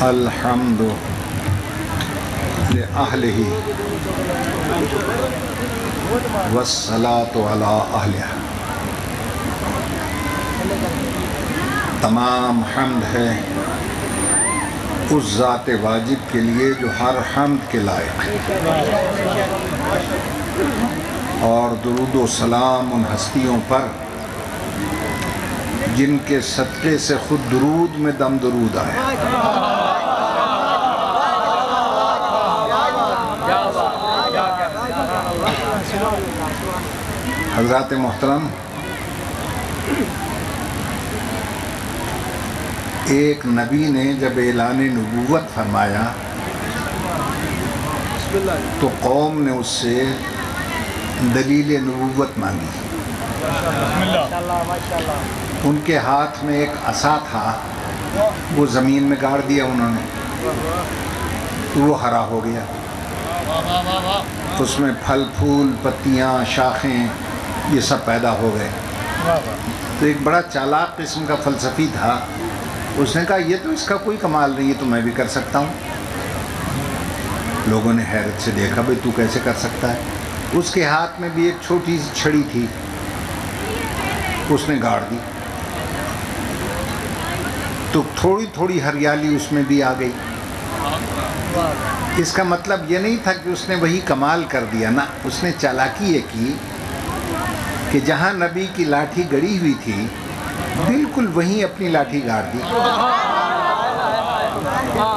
الحمد لأہلہ والصلاة علی اہلہ۔ تمام حمد ہے اس ذات واجب کے لیے جو ہر حمد کے لائق ہے، اور درود و سلام ان ہستیوں پر جن کے صدقے سے خود درود میں دم درود آئے۔ حضرات محترم، ایک نبی نے جب اعلان نبوت فرمایا تو قوم نے اس سے دلیل نبوت مانگی۔ ان کے ہاتھ میں ایک عصا تھا، وہ زمین میں گاڑ دیا انہوں نے، وہ ہرا ہو گیا، اس میں پھل پھول پتیاں شاخیں یہ سب پیدا ہو گئے۔ تو ایک بڑا چالاک قسم کا فلسفی تھا، اس نے کہا یہ تو اس کا کوئی کمال نہیں ہے، تو میں بھی کر سکتا ہوں۔ لوگوں نے حیرت سے دیکھا، بھئی تو کیسے کر سکتا ہے؟ اس کے ہاتھ میں بھی ایک چھوٹی سی چھڑی تھی، اس نے گاڑ دی تو تھوڑی تھوڑی ہریالی اس میں بھی آ گئی۔ اس کا مطلب یہ نہیں تھا کہ اس نے وہی کمال کر دیا، نہ، اس نے چالاکی یہ کی کہ جہاں نبی کی لاٹھی گڑی ہوئی تھی بالکل وہیں اپنی لاٹھی گاڑ دی۔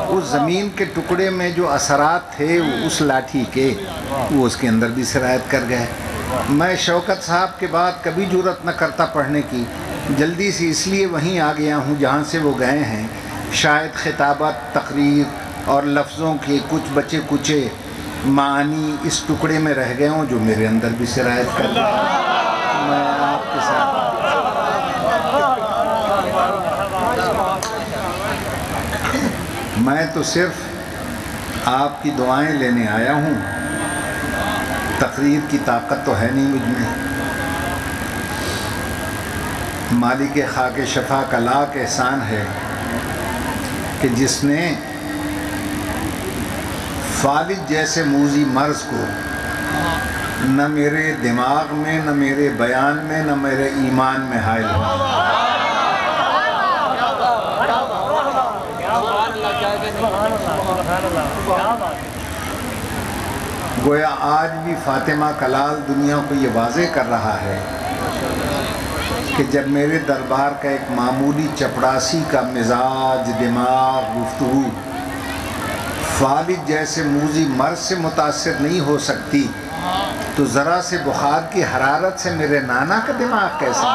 اس زمین کے ٹکڑے میں جو اثرات تھے اس لاٹھی کے، وہ اس کے اندر بھی سرایت کر گئے۔ میں شوکت صاحب کے بعد کبھی جرأت نہ کرتا پڑھنے کی، جلدی سے اس لیے وہیں آ گیا ہوں جہاں سے وہ گئے ہیں۔ شاید خطابت، تقریر اور لفظوں کے کچھ بچے کچے معانی اس ٹکڑے میں رہ گئے ہوں جو میرے اندر بھی سرایت کر گئے۔ میں آپ کے ساتھ میں تو صرف آپ کی دعائیں لینے آیا ہوں، تقریر کی طاقت تو ہے نہیں مجھ میں۔ مالک خاک شفا کا لاکھ احسان ہے کہ جس نے فالج جیسے موذی مرض کو نہ میرے دماغ میں، نہ میرے بیان میں، نہ میرے ایمان میں حائل ہوا۔ گویا آج بھی فاطمہ کلال دنیا کو یہ واضح کر رہا ہے کہ جب میرے دربار کا ایک معمولی چپڑاسی کا مزاج، دماغ، گفتگو فالج جیسے موذی مرض سے متاثر نہیں ہو سکتی تو ذرا سے بخار کی حرارت سے میرے نانا کا دماغ کیسے؟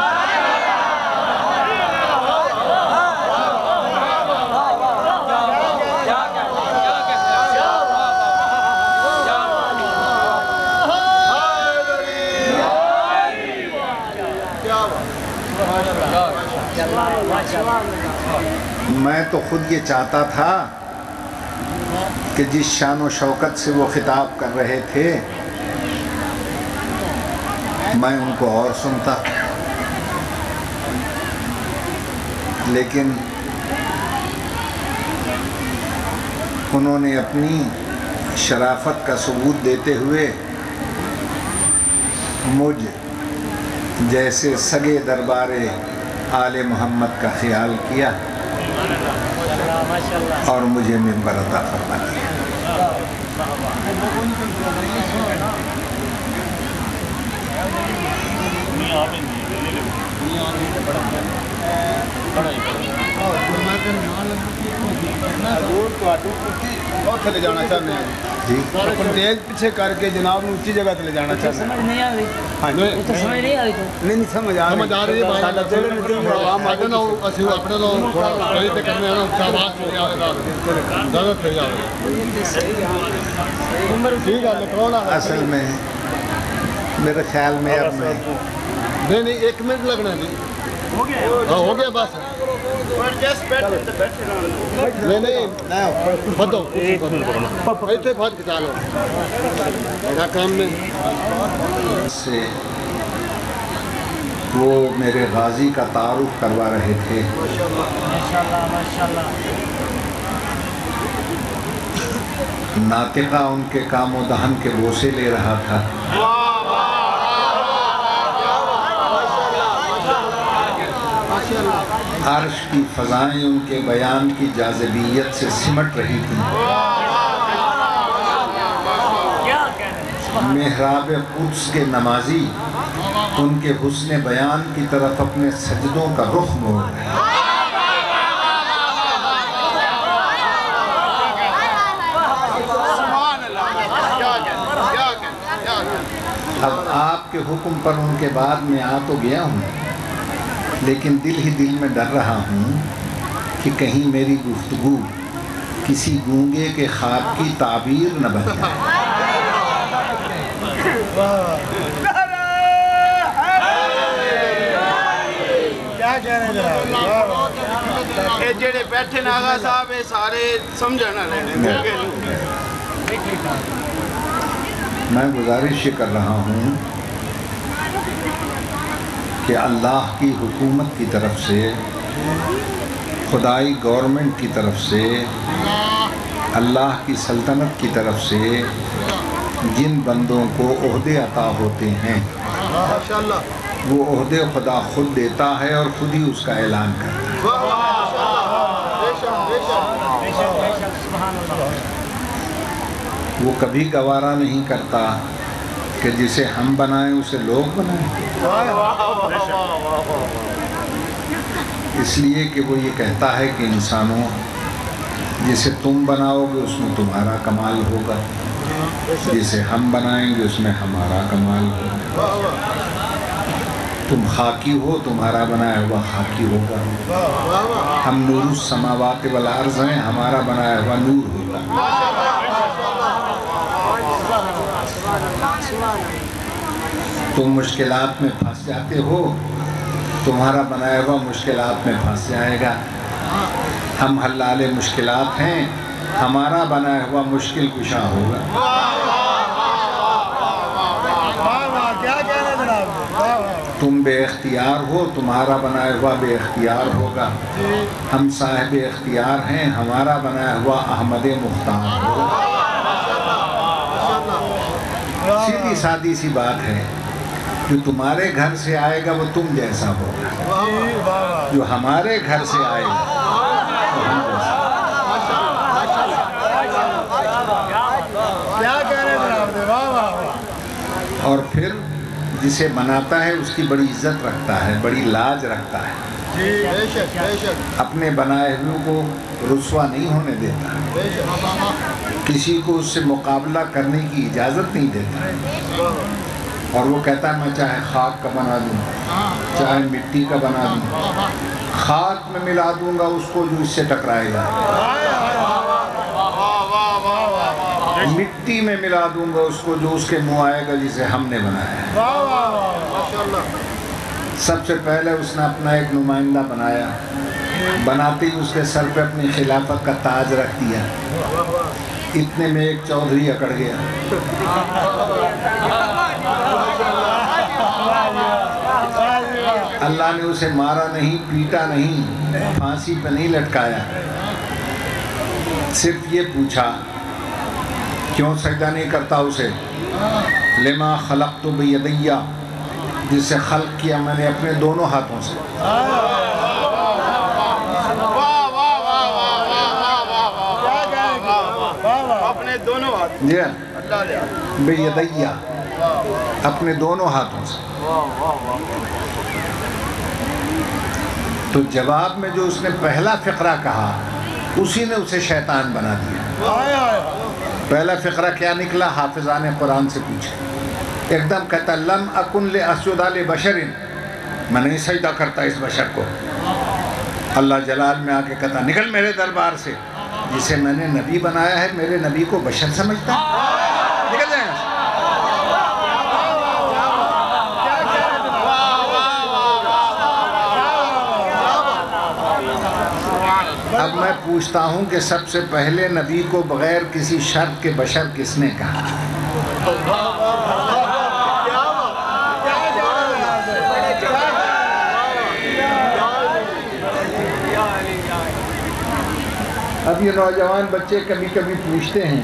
میں تو خود یہ چاہتا تھا کہ جس شان و شوکت سے وہ خطاب کر رہے تھے میں ان کو اور سنتا، لیکن انہوں نے اپنی شرافت کا ثبوت دیتے ہوئے مجھ جیسے سگے دربار آل محمد کا خیال کیا اور مجھے منبر عطا فرما دیا۔ لے جانا چاہتے ہیں جی، تیز پیچھے کر کے جناب نے اونچی جگہ لے جانا چاہتے ہیں۔ سمجھ نہیں آ رہی؟ نہیں سمجھ آ رہی ہے بھائی، عوام آتے نا اسی اپنے لوگ تھوڑا قریب پہ کرنے ہیں نا، آواز پہ آئے گا زیادہ پھر جاؤ۔ ٹھیک ہے لکھونا اصل میں میرے خیال میں اب میں نہیں 1 منٹ لگنا نہیں، ہو گیا بس۔ نہیں بدو ایسے بات کھچا لو میرا کام میں سے وہ میرے غازی کا تعارف کروا رہے تھے۔ ناطقہ ان کے کام و دہن کے بوسے لے رہا تھا۔ عرش کی فضائیں ان کے بیان کی جاذبیت سے سمٹ رہی تھیں۔ محراب قدس کے نمازی ان کے حسن بیان کی طرف اپنے سجدوں کا رخ موڑ رہے ہیں۔ اب آپ کے حکم پر ان کے بعد میں آ تو گیا ہوں، لیکن دل ہی دل میں ڈر رہا ہوں کہ کہیں میری گفتگو کسی گونگے کے خواب کی تعبیر نہ بن جائے۔ جڑے بیٹھے ناغا صاحب سارے سمجھنا لینے۔ میں گزارش یہ کر رہا ہوں کہ اللہ کی حکومت کی طرف سے، خدائی گورنمنٹ کی طرف سے، اللہ کی سلطنت کی طرف سے جن بندوں کو عہدے عطا ہوتے ہیں وہ عہدے خدا خود دیتا ہے اور خود ہی اس کا اعلان کرتا ہے۔ وہ کبھی گوارا نہیں کرتا کہ جسے ہم بنائیں اسے لوگ بنائیں، اس لیے کہ وہ یہ کہتا ہے کہ انسانوں، جسے تم بناؤ گے اس میں تمہارا کمال ہوگا، جسے ہم بنائیں گے اس میں ہمارا کمال ہوگا۔ تم خاکی ہو، تمہارا بنایا ہوا خاکی ہوگا۔ ہم نور السماوات والارض ہیں، ہمارا بنایا ہوا نور ہوگا۔ تم مشکلات میں پھنس جاتے ہو، تمہارا بنایا ہوا مشکلات میں پھنس جائے گا۔ ہم حلال مشکلات ہیں، ہمارا بنایا ہوا مشکل کشا ہوگا۔ تم بے اختیار ہو، تمہارا بنایا ہوا بے اختیار ہوگا۔ ہم صاحب اختیار ہیں، ہمارا بنایا ہوا احمد مختار ہوگا۔ سیدھی سادی سی بات ہے، جو تمہارے گھر سے آئے گا وہ تم جیسا ہوگا، جو ہمارے گھر سے آئے گا وہ ہم جیسا ہوگا۔ اور پھر جسے بناتا ہے اس کی بڑی عزت رکھتا ہے، بڑی لاج رکھتا ہے، اپنے بنائے ہوئے کو رسوا نہیں ہونے دیتا، کسی کو اس سے مقابلہ کرنے کی اجازت نہیں دیتا، اور وہ کہتا ہے میں چاہے خاک کا بنا دوں، چاہے مٹی کا بنا دوں، خاک میں ملا دوں گا اس کو جو اس سے ٹکرائے گا، مٹی میں ملا دوں گا اس کو جو اس کے منہ آئے گا جسے ہم نے بنایا ہے۔ سب سے پہلے اس نے اپنا ایک نمائندہ بنایا، بناتے ہی اس کے سر پہ اپنی خلافت کا تاج رکھ دیا، اتنے میں ایک چودھری اکڑ گیا، اللہ نے اسے مارا نہیں، پیٹا نہیں، پھانسی پہ نہیں لٹکایا، صرف یہ پوچھا کیوں سجدہ نہیں کرتا اسے؟ لما خلقت بیدیہ، جس سے خلق کیا میں نے اپنے دونوں ہاتھوں سے۔ اپنے دونوں ہاتھ جی بیدیہ، اپنے دونوں ہاتھوں سے۔ تو جواب میں جو اس نے پہلا فقرہ کہا اسی نے اسے شیطان بنا دیا۔ پہلا فقرہ کیا نکلا؟ حافظان قرآن سے پوچھے، ایک دم کہتا لم اکن لاسجد لبشر، میں نہیں سجدہ کرتا اس بشر کو۔ اللہ جلال میں آ کے کہتا نکل میرے دربار سے، جسے میں نے نبی بنایا ہے میرے نبی کو بشر سمجھتا ہے، نکل جائیں۔ اب میں پوچھتا ہوں کہ سب سے پہلے نبی کو بغیر کسی شرط کے بشر کس نے کہا؟ اب یہ نوجوان بچے کبھی کبھی پوچھتے ہیں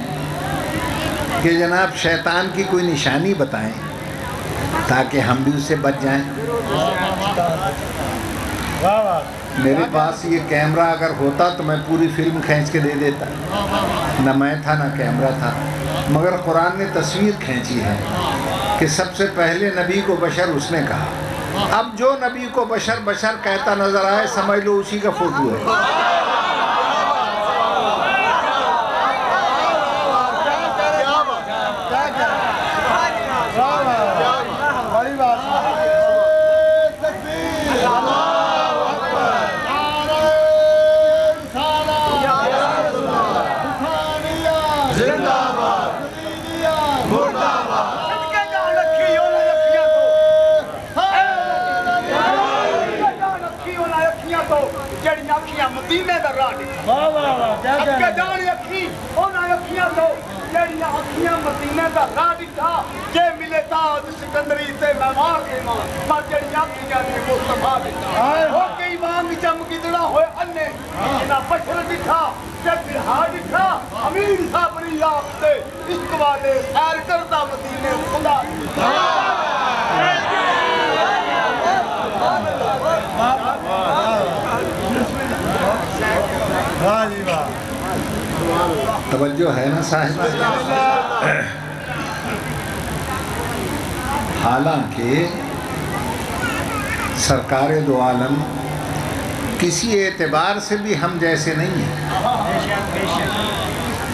کہ جناب شیطان کی کوئی نشانی بتائیں تاکہ ہم بھی اس سے بچ جائیں۔ میرے پاس یہ کیمرہ اگر ہوتا تو میں پوری فلم کھینچ کے دے دیتا، نہ میں تھا نہ کیمرہ تھا، مگر قرآن نے تصویر کھینچی ہے کہ سب سے پہلے نبی کو بشر اس نے کہا۔ اب جو نبی کو بشر بشر کہتا نظر آئے سمجھ لو اسی کا فوٹو ہے۔ مدینے دا راہ اکے جان اکھی انہاں اکھیاں تو جڑیاں اکھیاں مدینے دا راہ دکھا جے ملے تاج سکندری تے مہمان کے ماں پر جڑیاں اکھیاں نے مصطفیٰ دکھا ہو کئی وانگ چمکدڑا ہوئے انے انہاں بشر دکھا تے بہا دکھا امیر صابری آپ تے عشق والے سیر کردا مدینے خدا توجہ ہے نا صاحب؟ حالانکہ سرکار دو عالم کسی اعتبار سے بھی ہم جیسے نہیں ہیں،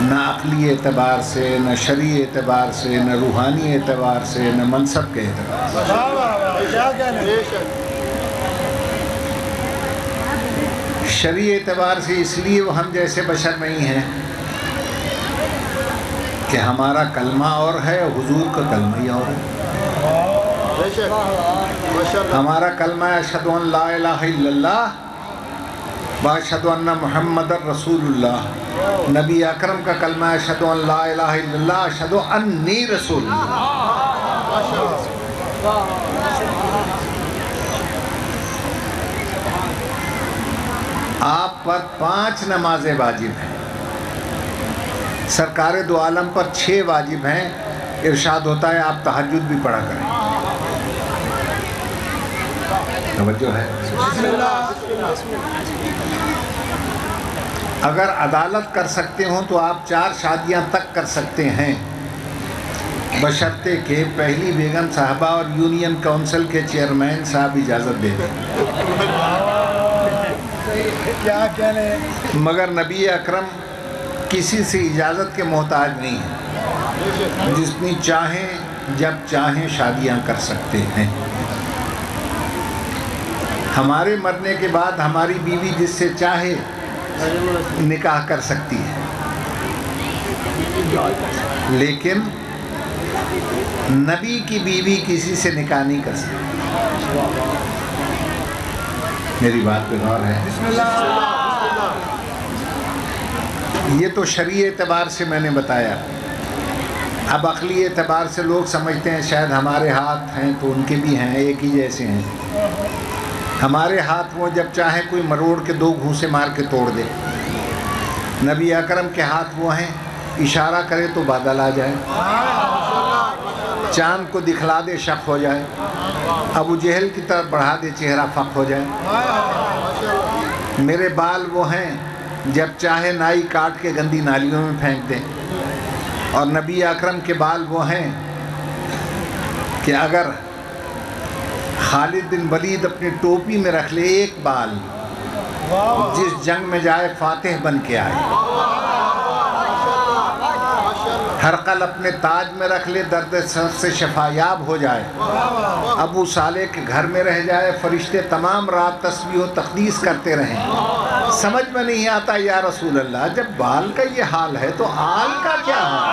نہ عقلی اعتبار سے، نہ شرعی اعتبار سے، نہ روحانی اعتبار سے، نہ منصب کے اعتبار سے۔ شرعی اعتبار سے اس لیے وہ ہم جیسے بشر نہیں ہیں کہ ہمارا کلمہ اور ہے اور حضور کا کلمہ ہی اور ہے۔ ہمارا کلمہ ہے اشہد ان لا الہ الا اللہ واشہد ان محمد رسول اللہ۔ نبی اکرم کا کلمہ ہے اشہد ان لا الہ الا اللہ اشہد انی رسول اللہ۔ آپ پر 5 نمازیں واجب ہیں، سرکار دو عالم پر 6 واجب ہیں۔ ارشاد ہوتا ہے آپ تہجد بھی پڑھا کریں۔ توجہ ہے؟ اگر عدالت کر سکتے ہوں تو آپ 4 شادیاں تک کر سکتے ہیں، بشرطے کہ پہلی بیگم صاحبہ اور یونین کونسل کے چیئرمین صاحب اجازت دے دیں۔ مگر نبی اکرم کسی سے اجازت کے محتاج نہیں ہیں، جتنی چاہیں جب چاہیں شادیاں کر سکتے ہیں۔ ہمارے مرنے کے بعد ہماری بیوی جس سے چاہے نکاح کر سکتی ہے، لیکن نبی کی بیوی کسی سے نکاح نہیں کر سکتی۔ میری بات پہ غور ہے؟ یہ تو شرعی اعتبار سے میں نے بتایا۔ اب عقلی اعتبار سے لوگ سمجھتے ہیں شاید ہمارے ہاتھ ہیں تو ان کے بھی ہیں، ایک ہی جیسے ہیں۔ ہمارے ہاتھ وہ جب چاہیں کوئی مروڑ کے 2 گھوسے مار کے توڑ دے، نبی اکرم کے ہاتھ وہ ہیں اشارہ کرے تو بادل آ جائے، چاند کو دکھلا دے شق ہو جائے، ابو جہل کی طرف بڑھا دے چہرہ فق ہو جائے۔ میرے بال وہ ہیں جب چاہے نائی کاٹ کے گندی نالیوں میں پھینک دے، اور نبی اکرم کے بال وہ ہیں کہ اگر خالد بن ولید اپنی ٹوپی میں رکھ لے ایک بال، جس جنگ میں جائے فاتح بن کے آئے۔ ہرقل اپنے تاج میں رکھ لے درد سر سے شفایاب ہو جائے۔ ابو صالح کے گھر میں رہ جائے، فرشتے تمام رات تسبیح و تقدیس کرتے رہیں۔ سمجھ میں نہیں آتا یا رسول اللہ، جب بال کا یہ حال ہے تو آل کا کیا حال؟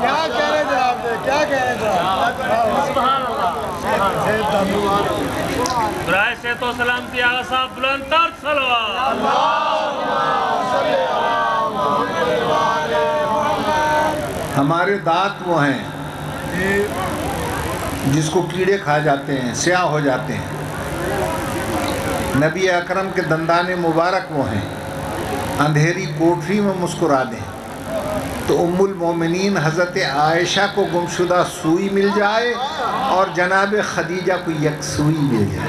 کیا کہہ رہے تھے آپ نے؟ کیا کہہ رہے تھے؟ سبحان اللہ۔ برائے صحت و سلام کی آغا صاحب بلند تر صلوات۔ ہمارے دانت وہ ہیں جس کو کیڑے کھا جاتے ہیں، سیاہ ہو جاتے ہیں، نبی اکرم کے دندان مبارک وہ ہیں، اندھیری کوٹری میں مسکرا دیں تو ام المومنین حضرت عائشہ کو گمشدہ سوئی مل جائے اور جناب خدیجہ کو یک سوئی مل جائے۔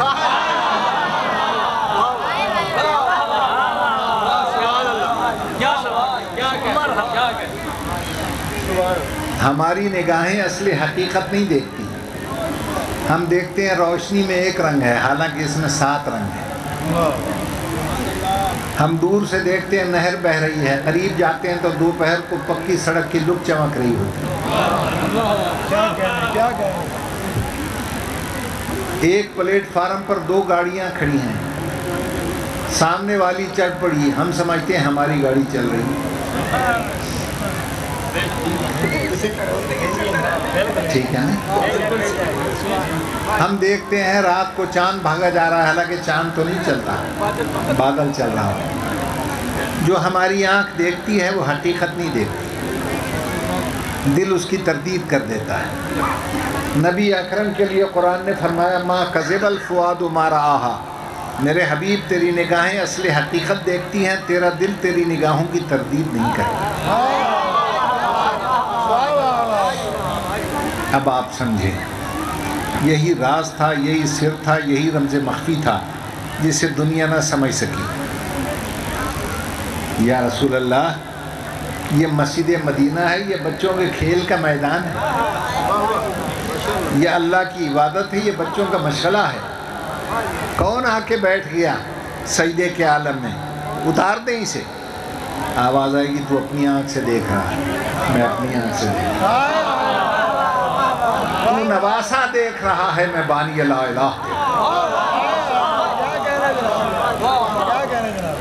ہماری نگاہیں اصل حقیقت نہیں دیکھتی، ہم دیکھتے ہیں روشنی میں ایک رنگ ہے حالانکہ اس میں 7 رنگ ہیں۔ ہم دور سے دیکھتے ہیں نہر بہہ رہی ہے، قریب جاتے ہیں تو دوپہر کو پکی سڑک کی لک چمک رہی ہوتی ہے۔ ایک پلیٹ فارم پر 2 گاڑیاں کھڑی ہیں، سامنے والی چڑھ پڑی، ہم سمجھتے ہیں ہماری گاڑی چل رہی ہے، ٹھیک ہے نا؟ ہم دیکھتے ہیں رات کو چاند بھاگا جا رہا ہے، حالانکہ چاند تو نہیں چلتا، بادل چل رہا ہے۔ جو ہماری آنکھ دیکھتی ہے وہ حقیقت نہیں دیکھتی، دل اس کی تردید کر دیتا ہے۔ نبی اکرم کے لیے قرآن نے فرمایا ما کذب الفؤاد ما رآہا، میرے حبیب تیری نگاہیں اصل حقیقت دیکھتی ہیں، تیرا دل تیری نگاہوں کی تردید نہیں کرتا۔ اب آپ سمجھیں، یہی راز تھا، یہی سر تھا، یہی رمز مخفی تھا جسے دنیا نہ سمجھ سکی۔ یا رسول اللہ، یہ مسجد مدینہ ہے، یہ بچوں کے کھیل کا میدان ہے، یہ اللہ کی عبادت ہے، یہ بچوں کا مشغلہ ہے۔ کون آ کے بیٹھ گیا سجدے کے عالم میں؟ اتار دیں اسے۔ آواز آئے گی تو اپنی آنکھ سے دیکھ رہا ہے، میں اپنی آنکھ سے دیکھ رہا ہوں، تو نواسا دیکھ رہا ہے، میں بانی لا الہ۔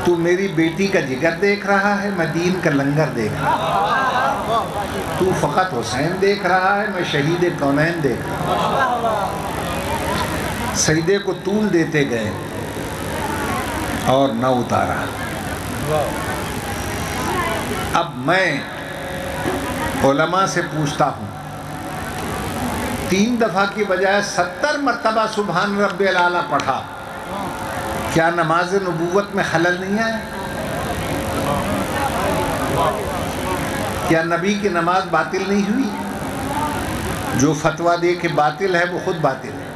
تو میری بیٹی کا جگر دیکھ رہا ہے، میں دین کا لنگر دیکھ رہا ہوں۔ تو فقط حسین دیکھ رہا ہے، میں شہید کونین دیکھ رہا ہوں۔ سجدے کو طول دیتے گئے اور نہ اتارا۔ اب میں علماء سے پوچھتا ہوں، 3 دفعہ کی بجائے 70 مرتبہ سبحان رب العالی پڑھا، کیا نماز نبوت میں خلل نہیں آیا؟ کیا نبی کی نماز باطل نہیں ہوئی؟ جو فتویٰ دے کہ باطل ہے وہ خود باطل ہے۔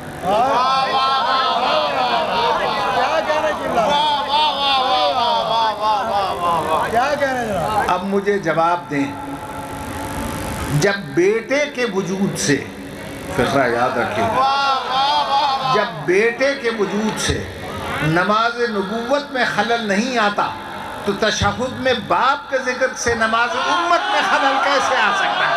اب مجھے جواب دیں، جب بیٹے کے وجود سے، فقرہ یاد رکھیں، جب بیٹے کے وجود سے نماز نبوت میں خلل نہیں آتا تو تشہد میں باپ کے ذکر سے نماز امت میں خلل کیسے آ سکتا ہے؟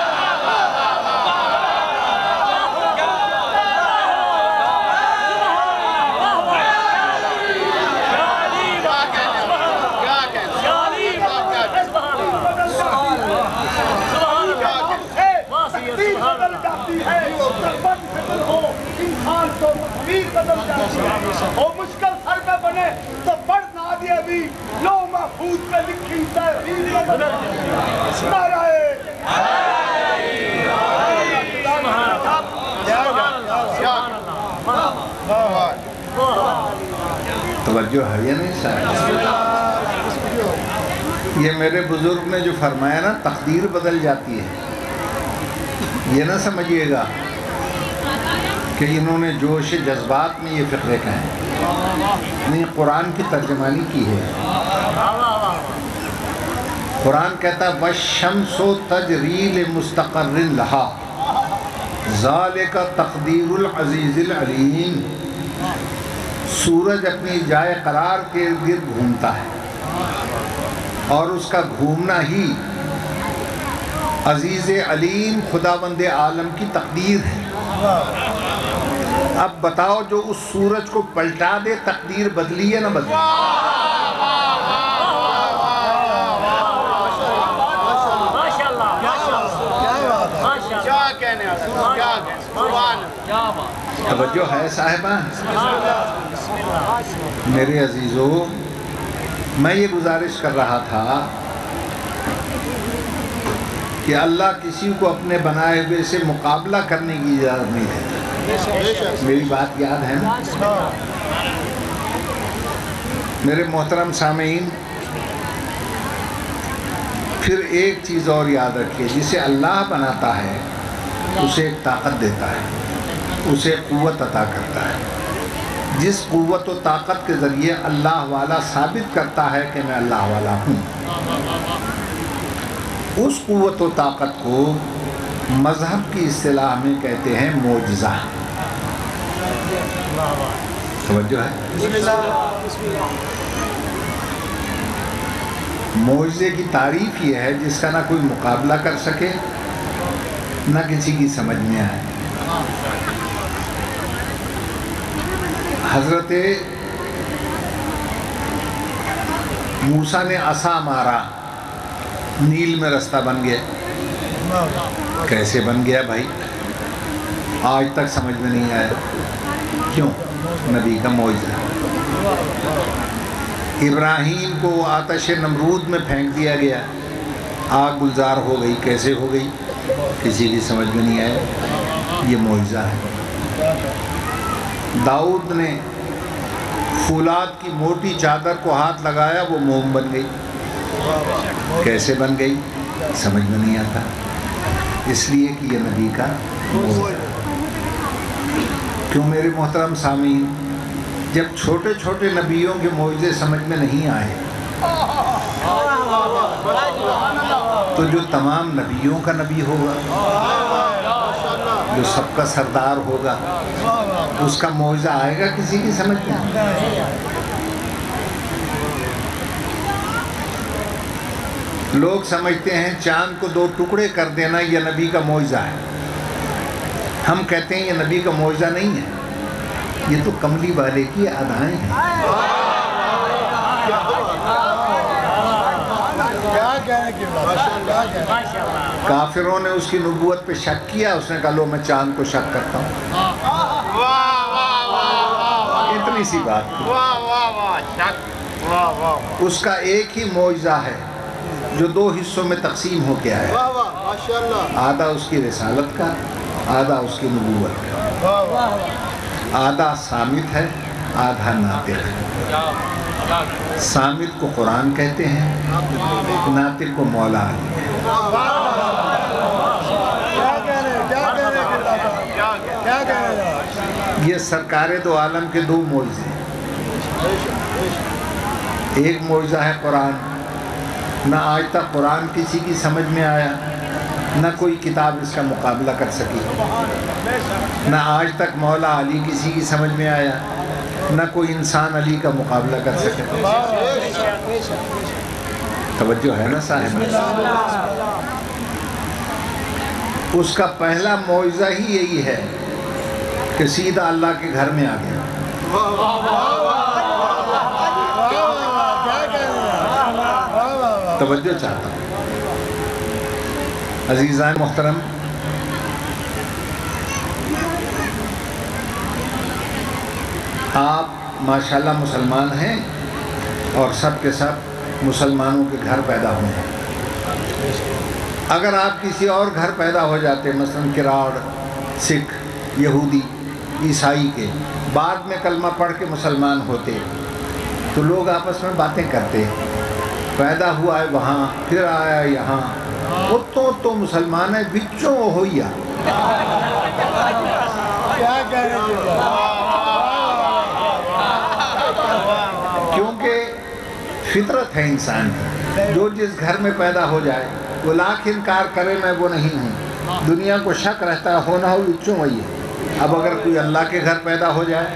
اور مشکل سر پہ بنے تو پڑھ نہ دیا بھی لو محفوظ پہ لکھی تحریر بدل توجہ ہے یا نہیں صاحب؟ یہ میرے بزرگ نے جو فرمایا نا، تقدیر بدل جاتی ہے، یہ نہ سمجھیے گا کہ انہوں نے جوش جذبات میں یہ فقرے کہیں، نہیں، قرآن کی ترجمانی کی ہے۔ قرآن کہتا ہے وَالشَّمْسُ تَجْرِي لِمُسْتَقَرٍ لَهَا ذَلِكَ تَقْدِيرُ الْعَزِيزِ الْعَلِيمِ۔ سورج اپنی جائے قرار کے گرد گھومتا ہے اور اس کا گھومنا ہی عزیز علیم خداوند عالم کی تقدیر ہے۔ اب بتاؤ، جو اس سورج کو پلٹا دے تقدیر بدلی ہے نہ بدلی؟ توجہ ہے صاحبہ؟ میرے عزیزو، میں یہ گزارش کر رہا تھا کہ اللہ کسی کو اپنے بنائے ہوئے سے مقابلہ کرنے کی اجازت نہیں دیتا۔ میری بات یاد ہے نا؟ میرے محترم سامعین، پھر ایک چیز اور یاد رکھیے، جسے اللہ بناتا ہے اسے ایک طاقت دیتا ہے، اسے قوت عطا کرتا ہے۔ جس قوت و طاقت کے ذریعے اللہ والا ثابت کرتا ہے کہ میں اللہ والا ہوں، اس قوت و طاقت کو مذہب کی اصطلاح میں کہتے ہیں معجزہ۔ توجہ ہے؟ معجزے کی تعریف یہ ہے جس کا نہ کوئی مقابلہ کر سکے، نہ کسی کی سمجھ میں آئے۔ حضرت موسیٰ نے عصا مارا، نیل میں رستہ بن گیا۔ کیسے بن گیا بھائی؟ آج تک سمجھ میں نہیں آیا۔ کیوں؟ نبی کا معجزہ۔ ابراہیم کو آتش نمرود میں پھینک دیا گیا، آگ گلزار ہو گئی۔ کیسے ہو گئی؟ کسی کی سمجھ میں نہیں آیا۔ یہ معجزہ ہے۔ داؤد نے فولاد کی موٹی چادر کو ہاتھ لگایا، وہ موم بن گئی۔ کیسے بن گئی؟ سمجھ میں نہیں آتا، اس لیے کہ یہ نبی کا معجزہ ہے۔ کیوں میرے محترم سامعین؟ جب چھوٹے چھوٹے نبیوں کے معجزے سمجھ میں نہیں آئے تو جو تمام نبیوں کا نبی ہوگا، جو سب کا سردار ہوگا، اس کا معجزہ آئے گا کسی کی سمجھ میں؟ لوگ سمجھتے ہیں چاند کو 2 ٹکڑے کر دینا یہ نبی کا معجزہ ہے۔ ہم کہتے ہیں یہ نبی کا معجزہ نہیں ہے، یہ تو کملی والے کی ادائیں ہیں۔ کافروں نے اس کی نبوت پہ شک کیا، اس نے کہا لو میں چاند کو شک کرتا ہوں۔ اتنی سی بات تھی۔ اس کا ایک ہی معجزہ ہے جو 2 حصوں میں تقسیم ہو کے آیا، آدھا اس کی رسالت کا، آدھا اس کی نبوت کا۔ آدھا صامت ہے، آدھا ناطق ہے۔ صامت کو قرآن کہتے ہیں، ناطق کو مولا علی ہے۔ یہ سرکار دو عالم کے 2 معجزے ہیں۔ ایک معجزہ ہے قرآن، نہ آج تک قرآن کسی کی سمجھ میں آیا، نہ کوئی کتاب اس کا مقابلہ کر سکی، نہ آج تک مولا علی کسی کی سمجھ میں آیا، نہ کوئی انسان علی کا مقابلہ کر سکے۔ توجہ ہے نا صاحب؟ اس کا پہلا معجزہ ہی یہی ہے کہ سیدھا اللہ کے گھر میں آ گیا۔ توجہ چاہتا ہوں عزیزان محترم، آپ ماشاءاللہ مسلمان ہیں اور سب کے سب مسلمانوں کے گھر پیدا ہوئے ہیں۔ اگر آپ کسی اور گھر پیدا ہو جاتے، مثلا کراڑ، سکھ، یہودی، عیسائی کے، بعد میں کلمہ پڑھ کے مسلمان ہوتے تو لوگ آپس میں باتیں کرتے، پیدا ہوا ہے وہاں پھر آیا یہاں، تو مسلمان ہے بچوں ہویا۔ کیونکہ فطرت ہے انسان کی، جو جس گھر میں پیدا ہو جائے وہ لاکھ انکار کرے میں وہ نہیں ہوں، دنیا کو شک رہتا ہے ہونا ہو بچوں وہی ہے۔ اب اگر کوئی اللہ کے گھر پیدا ہو جائے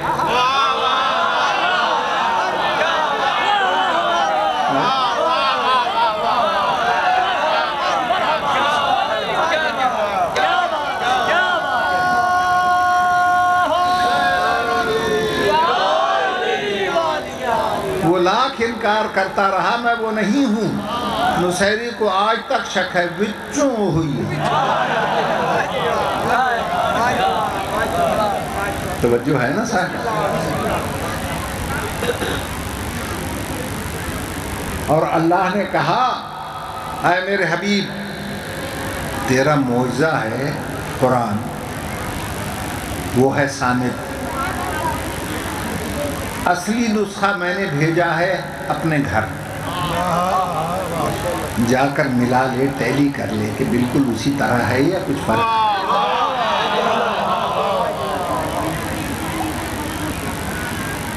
وہ لاکھ انکار کرتا رہا میں وہ نہیں ہوں، نصیری کو آج تک شک ہے بچوں ہوئی۔ توجہ ہے نا صاحب؟ اور اللہ نے کہا اے میرے حبیب تیرا معجزہ ہے قرآن، وہ ہے صامت، اصلی نسخہ میں نے بھیجا ہے اپنے گھر، جا کر ملا لے، ٹیلی کر لے کہ بالکل اسی طرح ہے یا کچھ فرق ہے۔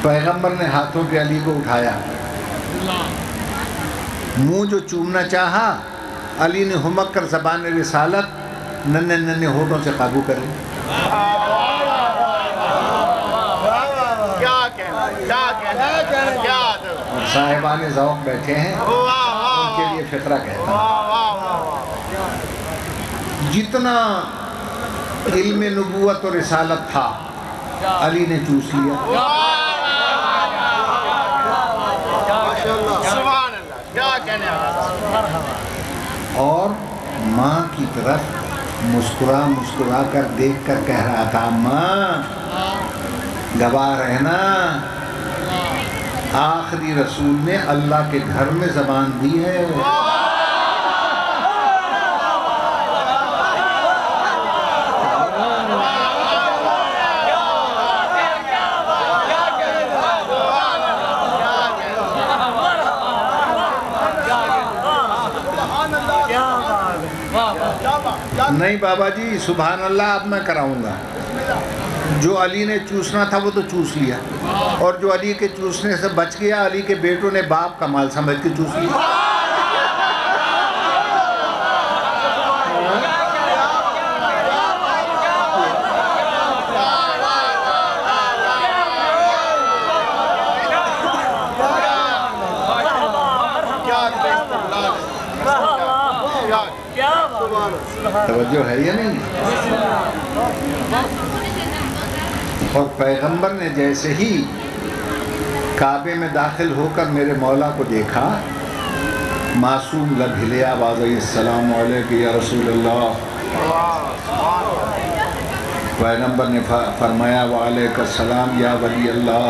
پیغمبر نے ہاتھوں کے علی کو اٹھایا، منہ جو چومنا چاہا، علی نے ہمک کر زبان رسالت ننھے ننھے ہونٹوں سے قابو کر لی۔ اور صاحبان ذوق بیٹھے ہیں، ان کے لیے فقرہ کہتا ہوں، جتنا علم نبوت اور رسالت تھا علی نے چوس لیا۔ اور ماں کی طرف مسکرا مسکرا کر دیکھ کر کہہ رہا تھا، ماں گواہ رہنا، آخری رسول نے اللہ کے گھر میں زبان دی ہے۔ نہیں بابا جی سبحان اللہ، اب میں کراؤں گا۔ جو علی نے چوسنا تھا وہ تو چوس لیا، اور جو علی کے چوسنے سے بچ گیا، علی کے بیٹوں نے باپ کا مال سمجھ کے چوس لیا۔ توجہ ہے یا نہیں؟ اور پیغمبر نے جیسے ہی کعبے میں داخل ہو کر میرے مولا کو دیکھا، معصوم لب ہلے، آواز آئی، السلام علیکم یا رسول اللہ۔ پیغمبر نے فرمایا، وعلیکم السلام یا ولی اللہ۔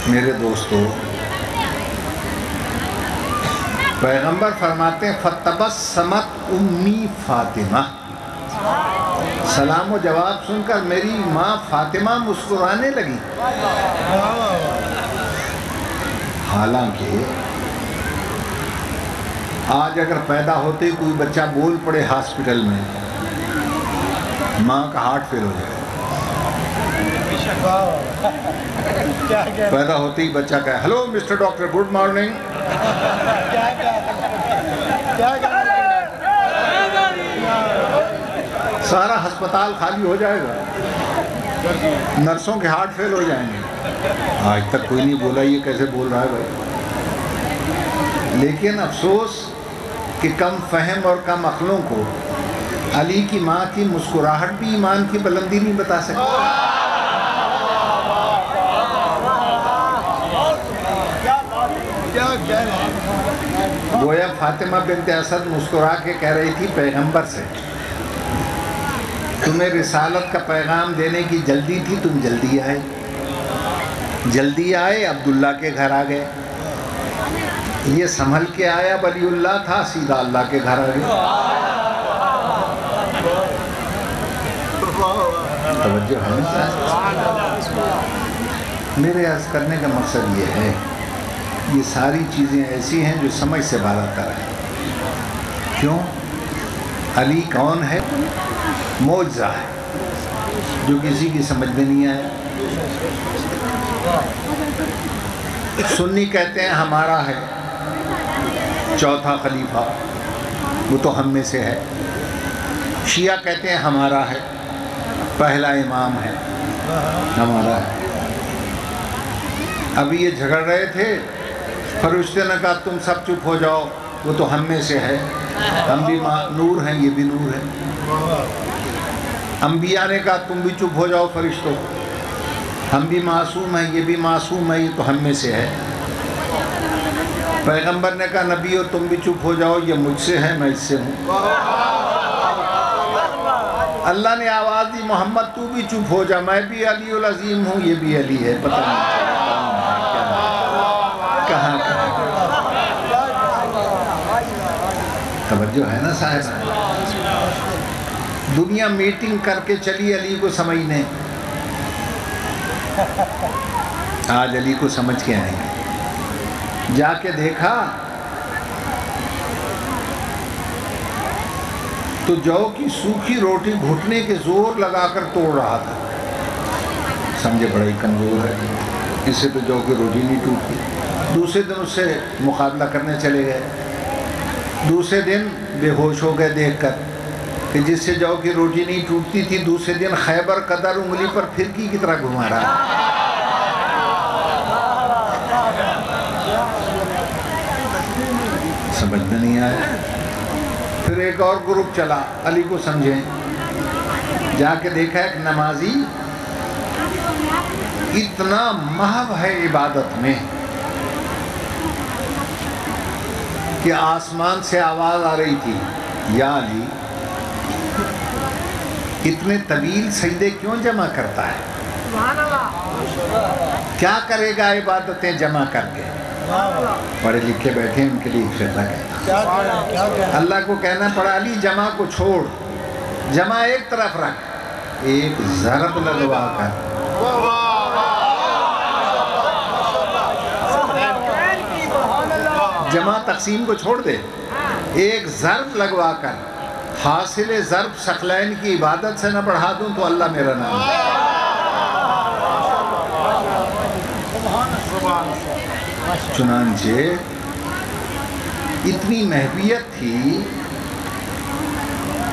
میرے دوستو، پیغمبر فرماتے ہیں فتبسمت امی فاطمہ، سلام و جواب سن کر میری ماں فاطمہ مسکرانے لگی۔ حالانکہ آج اگر پیدا ہوتے کوئی بچہ بول پڑے ہاسپٹل میں، ماں کا ہارٹ فیل ہو جائے۔ پیدا ہوتے ہی بچہ کہے، hello mister doctor, good morning. سارا ہسپتال خالی ہو جائے گا، نرسوں کے ہارٹ فیل ہو جائیں گے۔ آج تک کوئی نہیں بولا یہ کیسے بول رہا ہے بھائی۔ لیکن افسوس کہ کم فہم اور کم عقلوں کو علی کی ماں کی مسکراہٹ بھی ایمان کی بلندی نہیں بتا سکتی۔ گویا فاطمہ بنت اسد مسکرا کے کہہ رہی تھی پیغمبر سے، تمہیں رسالت کا پیغام دینے کی جلدی تھی، تم جلدی آئے۔ جلدی آئے، عبداللہ کے گھر آ گئے۔ یہ سنبھل کے آیا ولی اللہ تھا، سیدھا اللہ کے گھر آ گئے۔ توجہ ہے؟ میرے عرض کرنے کا مقصد یہ ہے، یہ ساری چیزیں ایسی ہیں جو سمجھ سے باہر تر ہیں۔ کیوں؟ علی کون ہے؟ معجزہ ہے جو کسی کی سمجھ میں نہیں آیا۔ سنی کہتے ہیں ہمارا ہے چوتھا خلیفہ، وہ تو ہم میں سے ہے۔ شیعہ کہتے ہیں ہمارا ہے پہلا امام ہے، ہمارا ہے۔ ابھی یہ جھگڑ رہے تھے، فرشتے نے کہا تم سب چپ ہو جاؤ، وہ تو ہم میں سے ہے، ہم بھی نور ہیں، یہ بھی نور ہے۔ انبیاء نے کہا تم بھی چپ ہو جاؤ فرشتوں، ہم بھی معصوم ہیں، یہ بھی معصوم ہے، یہ تو ہم میں سے ہے۔ پیغمبر نے کہا نبیو تم بھی چپ ہو جاؤ، یہ مجھ سے ہے، میں اس سے ہوں۔ اللہ نے آواز دی محمد تو بھی چپ ہو جا، میں بھی علی العظیم ہوں، یہ بھی علی ہے، پتہ نہیں کہاں توجہ ہے نا صاحب؟ دنیا میٹنگ کر کے چلی علی کو سمجھنے، آج علی کو سمجھ کے آئیں گے۔ جا کے دیکھا تو جو کی سوکھی روٹی گھٹنے کے زور لگا کر توڑ رہا تھا، سمجھے بڑا ہی کمزور ہے، اس سے تو جو کی روٹی نہیں ٹوٹتی۔ دوسرے دن اس سے مقابلہ کرنے چلے گئے، دوسرے دن بے ہوش ہو گئے دیکھ کر کہ جس سے جو کی روٹی نہیں ٹوٹتی تھی، دوسرے دن خیبر قدر انگلی پر پھرکی کی طرح گھما رہا۔ سمجھنا نہیں آیا۔ پھر ایک اور گروپ چلا، علی کو سمجھیں، جا کے دیکھا ایک نمازی اتنا محو ہے عبادت میں کہ آسمان سے آواز آ رہی تھی، یا علی اتنے طویل سجدے کیوں جمع کرتا ہے؟ کیا کرے گا عبادتیں جمع کر کے؟ پڑھے لکھے بیٹھے ان کے لیے ایک فیصلہ کہتا، اللہ کو کہنا پڑا علی جمع کو چھوڑ، جمع ایک طرف رکھ، ایک ضرب لگوا کر جمع تقسیم کو چھوڑ دے، ایک ضرب لگوا کر حاصل ضرب ثقلین کی عبادت سے نہ بڑھا دوں تو اللہ میرا نام ہے۔ چنانچہ اتنی محبیت تھی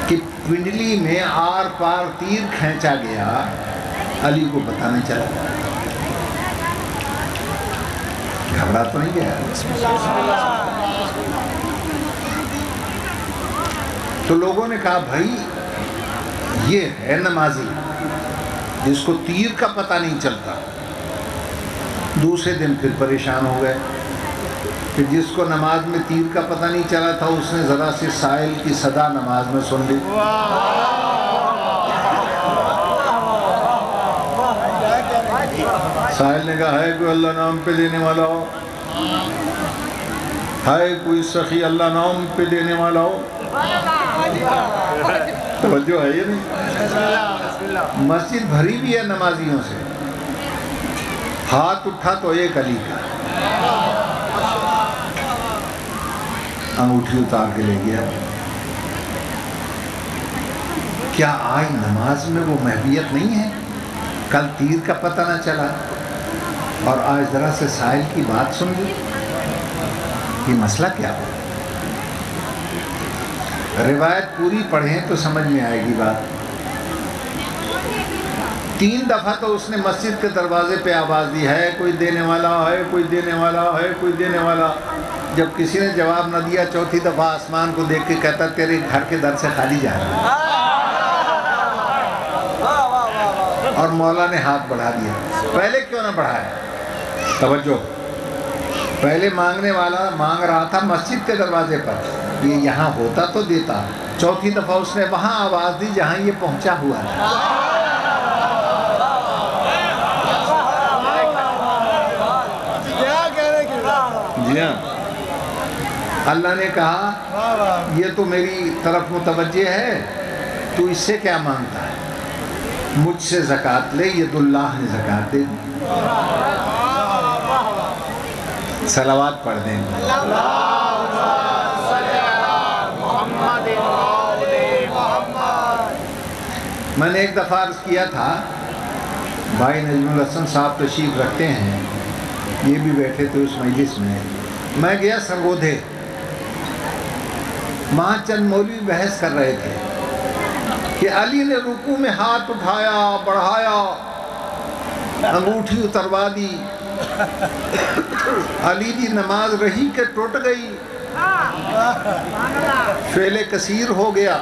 کہ پنڈلی میں آر پار تیر کھینچا گیا، علی کو پتہ نہیں چلا، گھبرا تو نہیں گیا۔ تو لوگوں نے کہا بھائی یہ ہے نمازی جس کو تیر کا پتہ نہیں چلتا۔ دوسرے دن پھر پریشان ہو گئے کہ جس کو نماز میں تیر کا پتہ نہیں چلا تھا، اس نے ذرا سی سائل کی صدا نماز میں سن لی۔ سائل نے کہا ہے کوئی اللہ نام پہ دینے والا ہو، ہے کوئی سخی اللہ نام پہ دینے والا ہو؟ توجہ ہے یہ نہیں؟ مسجد بھری بھی ہے نمازیوں سے، ہاتھ اٹھا تو ایک علی کا، انگوٹھی اتار کے لے گیا۔ کیا آج نماز میں وہ محبیت نہیں ہے؟ کل تیر کا پتہ نہ چلا اور آج ذرا سے سائل کی بات سن لی، یہ مسئلہ کیا ہو؟ روایت پوری پڑھیں تو سمجھ میں آئے گی بات۔ 3 دفعہ تو اس نے مسجد کے دروازے پہ آواز دی، ہے کوئی دینے والا، ہے کوئی دینے والا، ہے کوئی دینے والا۔ جب کسی نے جواب نہ دیا، 4تھی دفعہ آسمان کو دیکھ کے کہتا تیرے گھر کے در سے خالی جا رہا ہے، اور مولا نے ہاتھ بڑھا دیا۔ پہلے کیوں نہ بڑھایا؟ توجہ، پہلے مانگنے والا مانگ رہا تھا مسجد کے دروازے پر، یہ یہاں ہوتا تو دیتا۔ 4تھی دفعہ اس نے وہاں آواز دی جہاں یہ پہنچا ہوا ہے۔ جی ہاں، اللہ نے کہا یہ تو میری طرف متوجہ ہے، تو اس سے کیا مانگتا ہے؟ مجھ سے زکوٰۃ لے، ید اللہ نے زکوٰۃ دے دی۔ صلوات پڑھ دیں۔ میں نے ایک دفعہ عرض کیا تھا، بھائی نجم الحسن صاحب تشریف رکھتے ہیں، یہ بھی بیٹھے تھے اس مجلس میں۔ میں گیا سرگودھے، وہاں چند مولوی بحث کر رہے تھے کہ علی نے رکوع میں ہاتھ اٹھایا، بڑھایا، انگوٹھی اتروا دی، علی دی نماز رہی کہ ٹوٹ گئی، فعل کثیر ہو گیا۔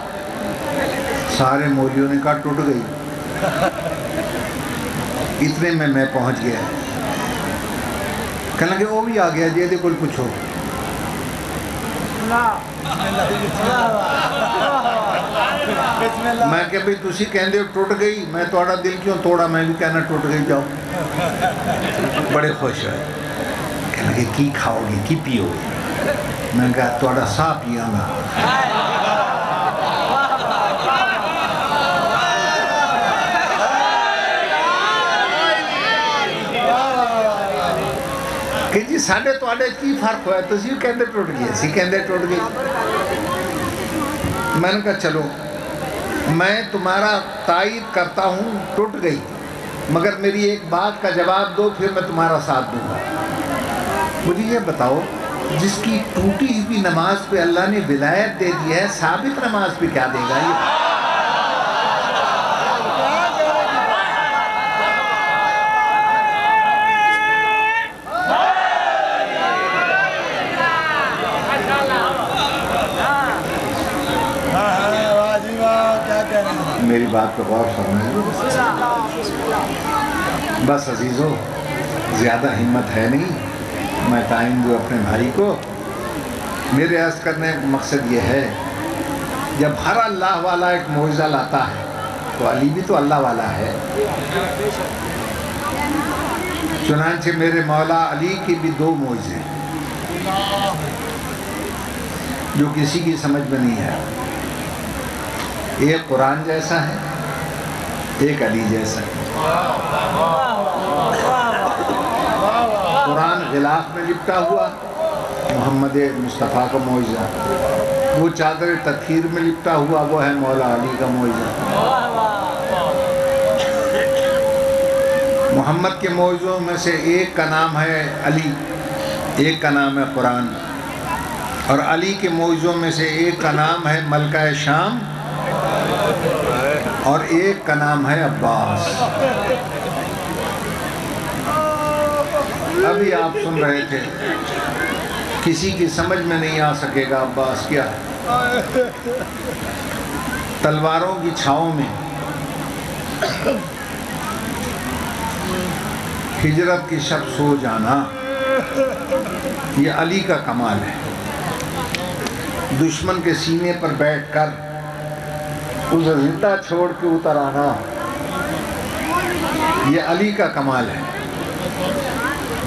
سارے مولویوں نے کہا ٹوٹ گئی۔ اتنے میں پہنچ گیا، کہنے لگے وہ بھی آ گیا جی، دے کل پوچھو۔ میں کہ بھئی تسی کہندے ہو ٹوٹ گئی، میں توڑا دل کیوں توڑا، میں بھی کہنا ٹوٹ گئی، جاؤ۔ بڑے خوش ہوئے، کہنے لگے کی کھاؤ گے کی پیو گے؟ میں نے کہا توڑا سا پیاں گا کہ جی ساڑھے توڑے کی فرق ہوئے تو اسی کہندے ٹوٹ گئی اسی کہندے ٹوٹ گئی میں نے کہا چلو میں تمہارا تائید کرتا ہوں ٹوٹ گئی مگر میری ایک بات کا جواب دو پھر میں تمہارا ساتھ دوں گا مجھے یہ بتاؤ جس کی ٹوٹی ہوئی نماز پہ اللہ نے ولایت دے دی ہے ثابت نماز پہ کیا دے گا یہ میری بات پہ غور فرمائیں بس عزیزو زیادہ ہمت ہے نہیں میں ٹائم دوں اپنے بھائی کو میرے عرض کرنے کا مقصد یہ ہے جب ہر اللہ والا ایک معجزہ لاتا ہے تو علی بھی تو اللہ والا ہے چنانچہ میرے مولا علی کی بھی دو معجزے جو کسی کی سمجھ میں نہیں ہے ایک قرآن جیسا ہے ایک علی جیسا ہے قرآن غلاف میں لپٹا ہوا محمد مصطفیٰ کا معجزہ وہ چادر تطہیر میں لپٹا ہوا وہ ہے مولا علی کا معجزہ محمد کے معجزوں میں سے ایک کا نام ہے علی ایک کا نام ہے قرآن اور علی کے معجزوں میں سے ایک کا نام ہے ملکہ شام اور ایک کا نام ہے عباس ابھی آپ سن رہے تھے کسی کی سمجھ میں نہیں آ سکے گا عباس کیا ہے تلواروں کی چھاؤں میں ہجرت کی شب سو جانا یہ علی کا کمال ہے دشمن کے سینے پر بیٹھ کر اسے زندہ چھوڑ کے اتر آنا یہ علی کا کمال ہے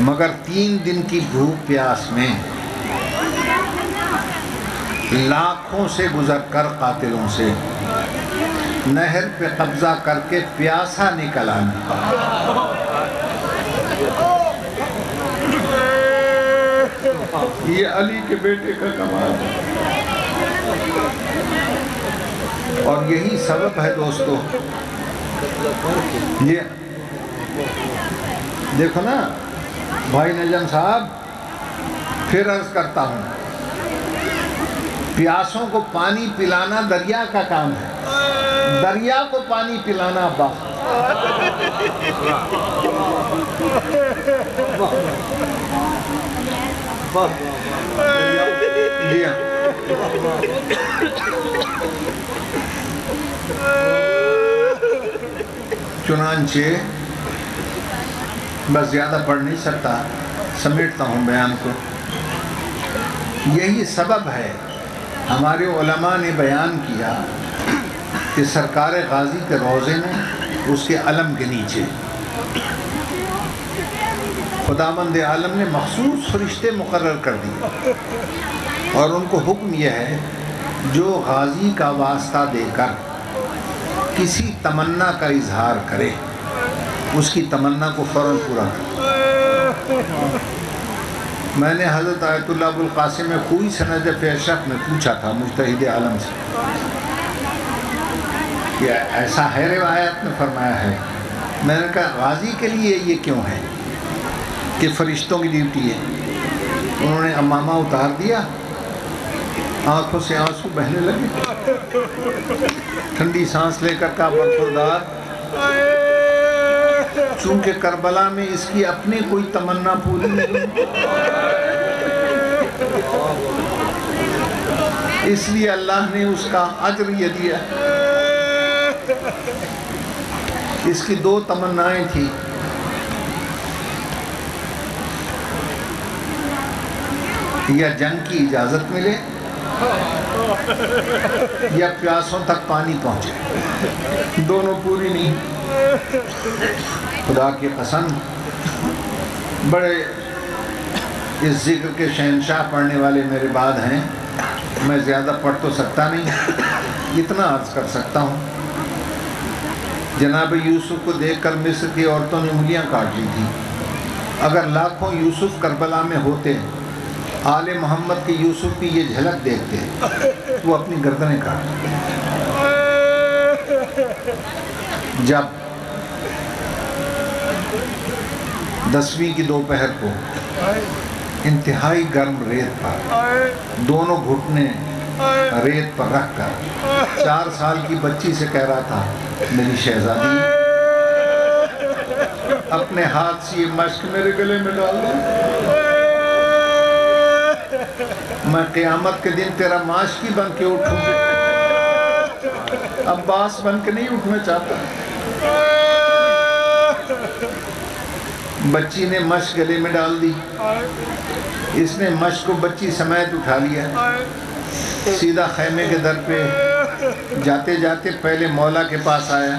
مگر 3 دن کی بھوک پیاس میں لاکھوں سے گزر کر قاتلوں سے نہر پہ قبضہ کر کے پیاسا نکل آنا یہ علی کے بیٹے کا کمال ہے اور یہی سبب ہے دوستو یہ دیکھو نا بھائی نجم صاحب پھر عرض کرتا ہوں پیاسوں کو پانی پلانا دریا کا کام ہے دریا کو پانی پلانا عباس چنانچہ بس زیادہ پڑھ نہیں سکتا سمیٹتا ہوں بیان کو یہی سبب ہے ہمارے علماء نے بیان کیا کہ سرکار غازی کے روضے میں اس کے علم کے نیچے خداوند عالم نے مخصوص فرشتے مقرر کر دیے اور ان کو حکم یہ ہے جو غازی کا واسطہ دے کر کسی تمنا کا اظہار کرے اس کی تمنا کو فوراً پورا کرے میں نے حضرت آیت اللہ ابوالقاسم خوئی سے نجف اشرف میں پوچھا تھا مجتہد عالم سے کہ ایسا ہے روایت میں فرمایا ہے میں نے کہا غازی کے لیے یہ کیوں ہے کہ فرشتوں کی ڈیوٹی ہے انہوں نے امامہ اتار دیا آنکھوں سے آنسو بہنے لگے ٹھنڈی سانس لے کر کہا برخوردار چونکہ کربلا میں اس کی اپنی کوئی تمنا پوری نہیں اس لیے اللہ نے اس کا اجر یہ دیا اس کی 2 تمنائیں تھیں یا جنگ کی اجازت ملے یا پیاسوں تک پانی پہنچے دونوں پوری نہیں خدا کی قسم بڑے اس ذکر کے شہنشاہ پڑھنے والے میرے بعد ہیں، میں زیادہ پڑھ تو سکتا نہیں، اتنا عرض کر سکتا ہوں۔ جناب یوسف کو دیکھ کر مصر کی عورتوں نے انگلیاں کاٹ لی تھی۔ اگر لاکھوں یوسف کربلا میں ہوتے، آل محمد کے یوسف کی یہ جھلک دیکھتے، وہ اپنی گردنیں کاٹتے۔ جب 10ویں کی دوپہر کو انتہائی گرم ریت پر دونوں گھٹنے ریت پر رکھ کر 4 سال کی بچی سے کہہ رہا تھا، میری شہزادی اپنے ہاتھ سے یہ مشک میرے گلے میں ڈال دو، میں قیامت کے دن تیرا ماشکی بن کے اٹھوں، عباس بن کے نہیں اٹھنا چاہتا۔ بچی نے مشک گلے میں ڈال دی، اس نے مشک کو بچی سمیت اٹھا لیا، سیدھا خیمے کے در پہ جاتے جاتے پہلے مولا کے پاس آیا۔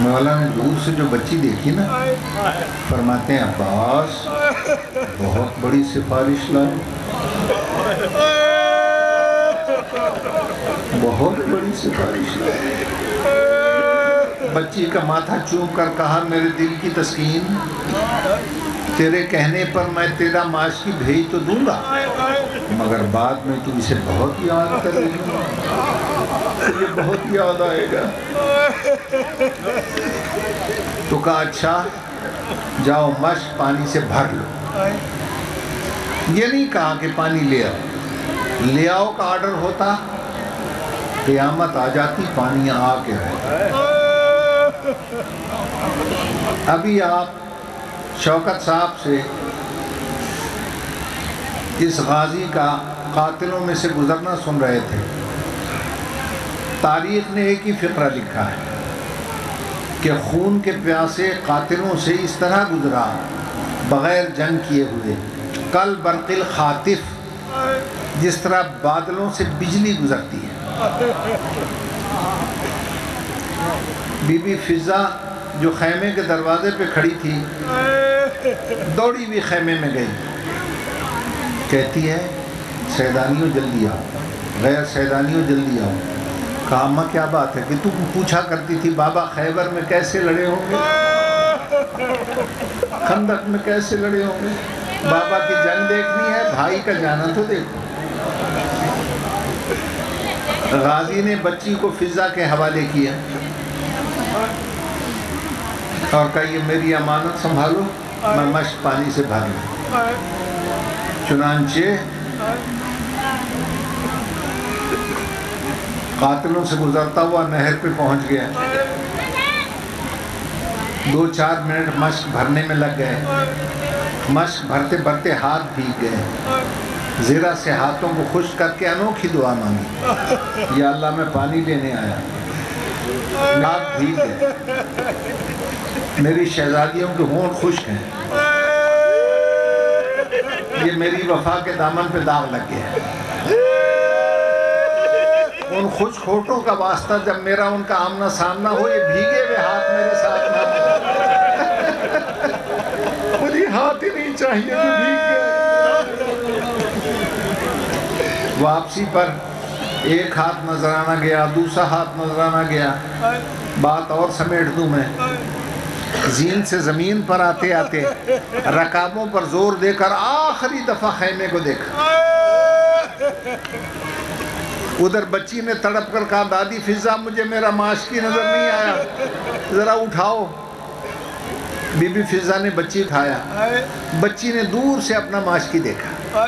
مولا نے دور سے جو بچی دیکھی نا، فرماتے ہیں عباس بہت بڑی سفارش لائے، بہت بڑی سفارش لائے۔ بچی کا ماتھا چوم کر کہا، میرے دل کی تسکین، تیرے کہنے پر میں تیرا ماشکی بھیج تو دوں گا، مگر بعد میں تو اسے بہت یاد کرے گا، تجھے بہت یاد آئے گا۔ تو کہا اچھا جاؤ مشک پانی سے بھر لو۔ یہ نہیں کہا کہ پانی لے آؤ، لے آؤ کا آرڈر ہوتا، قیامت آ جاتی، پانی آ کے رہتا۔ ابھی آپ شوکت صاحب سے اس غازی کا قاتلوں میں سے گزرنا سن رہے تھے۔ تاریخ نے ایک ہی فقرہ لکھا ہے کہ خون کے پیاسے قاتلوں سے اس طرح گزرا بغیر جنگ کیے ہوئے، کل برق الخاطف، جس طرح بادلوں سے بجلی گزرتی ہے۔ بی بی فضہ جو خیمے کے دروازے پہ کھڑی تھی، دوڑی بھی خیمے میں گئی، کہتی ہے سیدانیوں جلدی آؤ، غیر سیدانیوں جلدی آؤ۔ کہا اماں کیا بات ہے کہ تم پوچھا کرتی تھی بابا خیبر میں کیسے لڑے ہوں گے، خندق میں کیسے لڑے ہوں گے، بابا کی جنگ دیکھنی ہے، بھائی کا جانا تو دیکھو۔ غازی نے بچی کو فضہ کے حوالے کیا اور کہا یہ میری امانت سنبھالو، میں مشک پانی سے بھر لوں۔ چنانچہ قاتلوں سے گزرتا ہوا نہر پہ پہنچ گیا، 2-4 منٹ مشک بھرنے میں لگ گئے، مشک بھرتے بھرتے ہاتھ بھیگ گئے، زیرہ سے ہاتھوں کو خشک کر کے انوکھی دعا مانگی، یا اللہ میں پانی لینے آیا، ہاتھ بھیگ گئے، میری شہزادیوں کے ہونٹ خشک ہیں، یہ میری وفا کے دامن پہ داغ لگ گیا ہے، ان خشک ہونٹوں کا واسطہ جب میرا ان کا آمنا سامنا ہو، یہ بھیگے ہوئے ہاتھ میرے ساتھ نہ مجھے ہاتھ ہی نہیں چاہیے جو بھیگ گئے۔ واپسی پر ایک ہاتھ نظرانہ گیا، دوسرا ہاتھ نظرانہ گیا، بات اور سمیٹ دوں میں، زین سے زمین پر آتے آتے رکابوں پر زور دے کر آخری دفعہ خیمے کو دیکھا۔ ادھر بچی نے تڑپ کر کہا دادی فضہ مجھے میرا ماشکی نظر نہیں آیا، ذرا اٹھاؤ۔ بی بی فضہ نے بچی اٹھایا، بچی نے دور سے اپنا ماشکی دیکھا،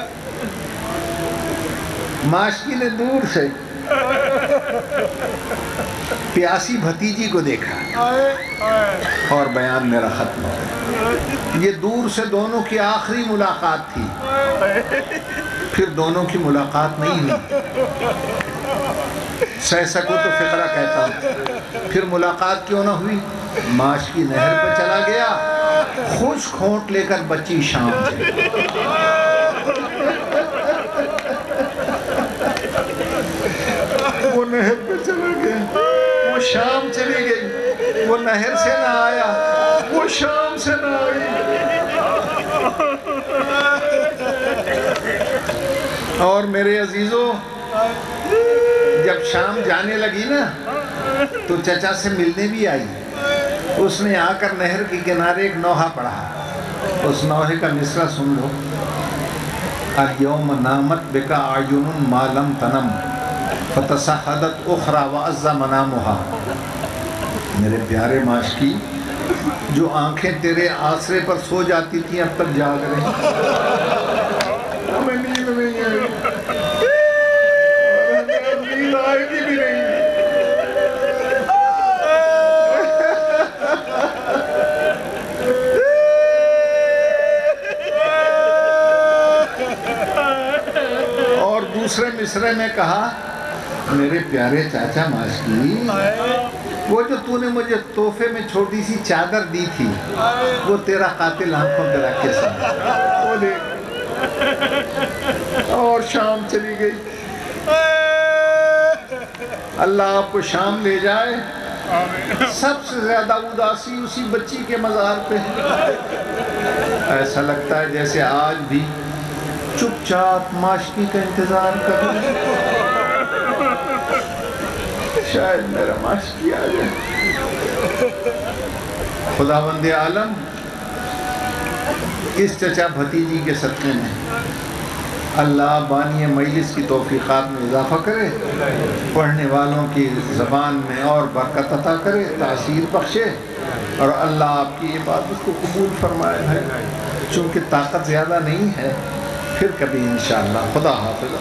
ماشکی نے دور سے پیاسی بھتیجی کو دیکھا، اور بیان میرا ختم ہو گیا۔ یہ دور سے دونوں کی آخری ملاقات تھی، پھر دونوں کی ملاقات نہیں ہوئی۔ سہ سکو تو فقرہ کہتا ہوں، پھر ملاقات کیوں نہ ہوئی؟ ماشکی نہر پہ چلا گیا، خشک ہونٹ لے کر بچی شام چلی۔ وہ نہر پہ چلا گیا، وہ شام چلی گئی، وہ نہر سے نہ آیا، وہ شام سے نہ آئی۔ اور میرے عزیزوں، جب شام جانے لگی نا تو چچا سے ملنے بھی آئی. اس نے آ کر نہر کے کنارے ایک نوحہ پڑھا. اس نوحے کا مصرع سن لو. اليوم نامت بکا اعین ما لم تنم فتسحدت اخرى وعز منامها. میرے پیارے معاشقی، جو آنکھیں تیرے آسرے پر سو جاتی تھیں اب تک جاگ رہے ہیں. ہمیں نیند نہیں آئی، نیند آئے گی بھی نہیں. اور دوسرے مصرے میں کہا، میرے پیارے چاچا معاشقی، وہ جو تو نے مجھے تحفے میں چھوٹی سی چادر دی تھی وہ تیرا قاتل آنکھوں میں رکھ کے ساتھ. اور شام چلی گئی. اللہ آپ کو شام لے جائے. سب سے زیادہ اداسی اسی بچی کے مزار پہ. ایسا لگتا ہے جیسے آج بھی چپ چاپ معاشقی کا انتظار کر رہے ہیں. شاید میرا معاشقی آ جائے. خداوند عالم اس چچا بھتیجی کے صدقے میں اللہ بانی مجلس کی توفیقات میں اضافہ کرے، پڑھنے والوں کی زبان میں اور برکت عطا کرے، تاثیر بخشے، اور اللہ آپ کی عبادت کو قبول فرمائے ہے. چونکہ طاقت زیادہ نہیں ہے، پھر کبھی انشاءاللہ. خدا حافظ.